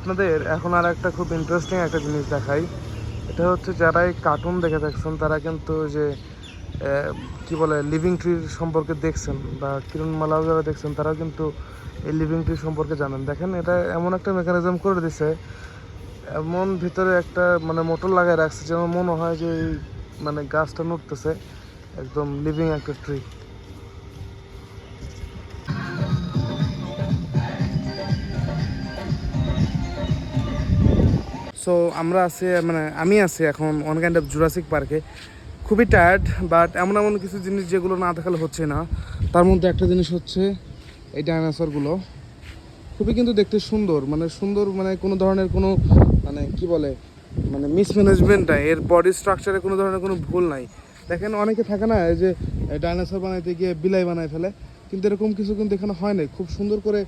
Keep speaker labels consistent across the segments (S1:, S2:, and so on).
S1: আপনাদের এখন আর একটা খুব ইন্টারেস্টিং একটা জিনিস দেখাই। এটা হচ্ছে যারা এই কার্টুন দেখে দেখছেন তারা কিন্তু যে কি বলে লিভিং ট্রির সম্পর্কে দেখছেন বা কিরণমালাও যারা দেখছেন তারাও কিন্তু এই লিভিং ট্রি সম্পর্কে জানেন। দেখেন এটা এমন একটা মেকানিজম করে দিছে, এমন ভিতরে একটা মানে মোটর লাগায় রাখছে যেন মনে হয় যে এই মানে গাছটা নড়তেছে, একদম লিভিং একটা ট্রি। সো আমরা আছি মানে আমি আছি এখন ওয়ান কাইন্ড অফ জুরাসিক পার্কে। খুবই টায়ার্ড, বাট এমন এমন কিছু জিনিস যেগুলো না দেখালে হচ্ছে না। তার মধ্যে একটা জিনিস হচ্ছে এই ডাইনোসরগুলো। খুবই কিন্তু দেখতে সুন্দর, মানে সুন্দর, মানে কোনো ধরনের কোনো মানে কি বলে মানে মিসম্যানেজমেন্ট নাই, এর বডি স্ট্রাকচারে কোনো ধরনের কোনো ভুল নাই। দেখেন অনেকে থাকে না এই যে ডাইনোসর বানাইতে গিয়ে বিলাই বানায় ফেলে, কিন্তু এরকম কিছু কিন্তু এখানে হয় নাই। খুব সুন্দর করে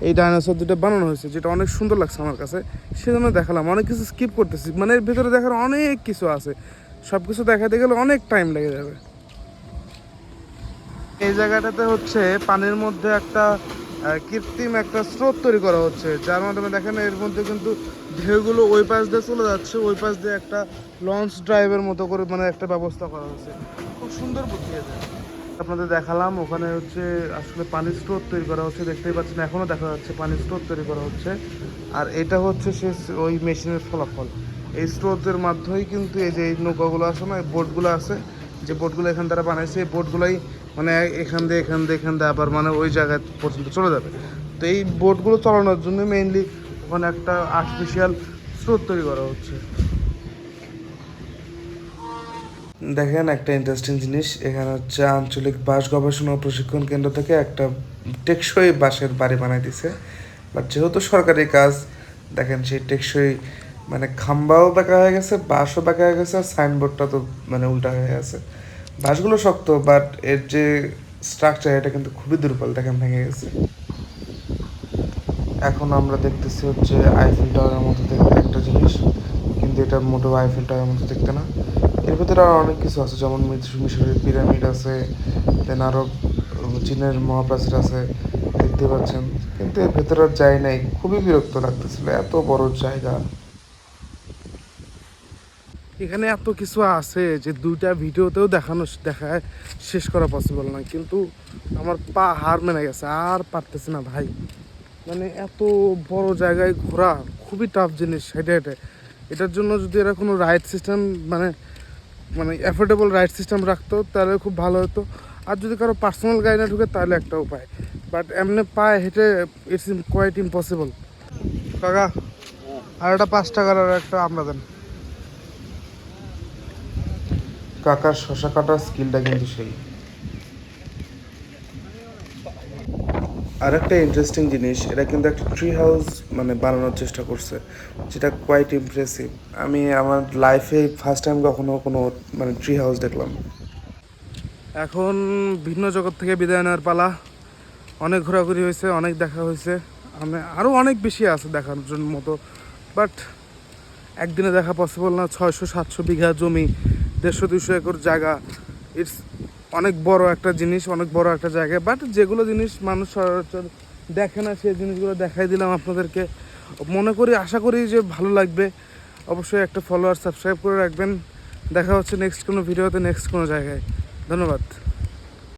S1: এই ডাইনোসর দুটো বানানো হয়েছে, যেটা অনেক সুন্দর লাগছে আমার কাছে, সেজন্য দেখালাম। অনেক কিছু স্কিপ করতেছি, মানে এর ভিতরে দেখার অনেক কিছু আছে, সব কিছু দেখাতে গেলে অনেক টাইম লেগে যাবে। এই জায়গাটাতে হচ্ছে পানির মধ্যে একটা কৃত্রিম একটা স্রোত তৈরি করা হচ্ছে, যার মাধ্যমে দেখেন এর মধ্যে কিন্তু ঢেউগুলো ওই পাশ দিয়ে চলে যাচ্ছে, ওই পাশ দিয়ে একটা লঞ্চ ড্রাইভের মতো করে মানে একটা ব্যবস্থা করা হচ্ছে। খুব সুন্দর বুঝিয়েছে। আপনাদের দেখালাম ওখানে হচ্ছে আসলে পানির স্রোত তৈরি করা হচ্ছে, দেখতেই পাচ্ছেন এখনও দেখা যাচ্ছে পানির স্রোত তৈরি করা হচ্ছে। আর এটা হচ্ছে সে ওই মেশিনের ফলাফল। এই স্রোতের মাধ্যমেই কিন্তু এই যে এই নৌকাগুলো আছে না, এই বোটগুলো আছে, যে বোটগুলো এখান দ্বারা বানাইছে, এই বোটগুলোই মানে এখান দিয়ে আবার মানে ওই জায়গা পর্যন্ত চলে যাবে। তো এই বোটগুলো চালানোর জন্য মেইনলি ওখানে একটা আর্টিফিশিয়াল স্রোত তৈরি করা হচ্ছে। দেখেন একটা ইন্টারেস্টিং জিনিস, এখানে হচ্ছে আঞ্চলিক বাঁশ গবেষণা ও প্রশিক্ষণ কেন্দ্র থেকে একটা টেকসই বাঁশের বাড়ি বানাই দিছে। বাট যেহেতু সরকারি কাজ, দেখেন সেই টেকসই মানে খাম্বাও বাঁকা হয়ে গেছে, বাঁশও বাঁকা হয়ে গেছে, আর সাইনবোর্ডটা তো মানে উল্টা হয়ে গেছে। বাঁশগুলো শক্ত, বাট এর যে স্ট্রাকচার এটা কিন্তু খুবই দুর্বল, দেখেন ভেঙে গেছে। এখন আমরা দেখতেছি হচ্ছে আইফেল টাওয়ারের মতো দেখতে একটা জিনিস, কিন্তু এটা মোটেও আইফেল টাওয়ারের মতো দেখতে না। এর ভিতরে আরও অনেক কিছু আছে, যেমন মিশরের পিরামিড আছে, দেন আরও চীনের মহাপ্রাচীর আছে, দেখতে পাচ্ছেন। কিন্তু এর ভেতরে আর যাই নাই, খুবই বিরক্ত লাগতেছিল, এত বড় জায়গা। এখানে এত কিছু আছে যে দুইটা ভিডিওতেও দেখায় শেষ করা পসিবল নয়, কিন্তু আমার পা হার মেনে গেছে, আর পারতেছি না ভাই। মানে এত বড় জায়গায় ঘোরা খুবই টাফ জিনিস হেঁটে হেঁটে। এটার জন্য যদি এরা কোনো রাইড সিস্টেম মানে মানে অ্যাফোর্ডেবল রাইড সিস্টেম রাখতো তাহলে খুব ভালো হতো। আর যদি কারো পার্সোনাল গাড়ি না ঢুকে তাহলে একটা উপায়, বাট এমনি পায়ে হেঁটে ইটস কোয়াইট ইম্পসিবল। কাকা আর একটা 5 টাকার আর একটা আমরা দেন। কাকার শশা কাটার স্কিলটা কিন্তু সেই। আর একটা ইন্টারেস্টিং জিনিস, এটা কিন্তু একটা ট্রি হাউস মানে বানানোর চেষ্টা করছে, যেটা কোয়াইট ইমপ্রেসিভ। আমি আমার লাইফে ফার্স্ট টাইম কখনো কোনো মানে ট্রি হাউস দেখলাম। এখন ভিন্ন জগৎ থেকে বিদায় নেওয়ার পালা। অনেক ঘোরাঘুরি হয়েছে, অনেক দেখা হয়েছে, আমি আরও অনেক বেশি আছে দেখার জন্য মতো, বাট একদিনে দেখা পসিবল না। 600-700 বিঘা জমি, 150-200 একর জায়গা, ইটস অনেক বড় একটা জিনিস, অনেক বড় একটা জায়গা। বাট যেগুলো জিনিস মানুষ সচরাচর দেখে না সেই জিনিসগুলো দেখাই দিলাম আপনাদেরকে। মনে করি আশা করি যে ভালো লাগবে। অবশ্যই একটা ফলোয়ার সাবস্ক্রাইব করে রাখবেন। দেখা হচ্ছে নেক্সট কোনো ভিডিওতে, নেক্সট কোনো জায়গায়। ধন্যবাদ।